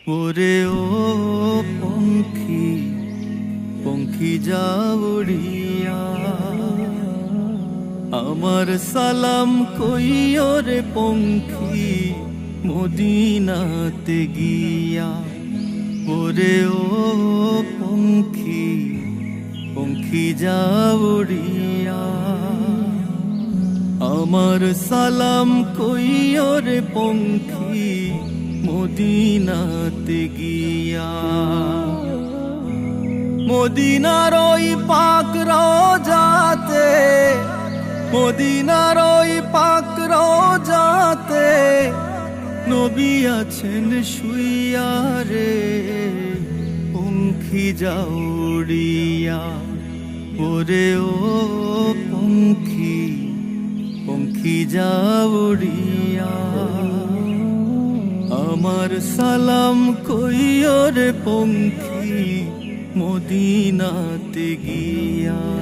ওরে ও পঙ্খী পঙ্খী যাও উড়িয়া, আমার সালাম কইও রে পঙ্খী মদিনাতে গিয়া। ওরে ও পঙ্খী পঙ্খী যাও উড়িয়া, আমার সালাম কইও রে পঙ্খী মদিনাতে গিয়া। মদিনার ওই পাক রওজাতে, মদিনার ওই পাক রওজাতে নবী আছেন শুইয়া রে পঙ্খী যাও উড়িয়া। ওরে ও পঙ্খী পঙ্খী যাও উড়িয়া, আমার সালাম কইও রে পঙ্খী মদিনাতে গিয়া।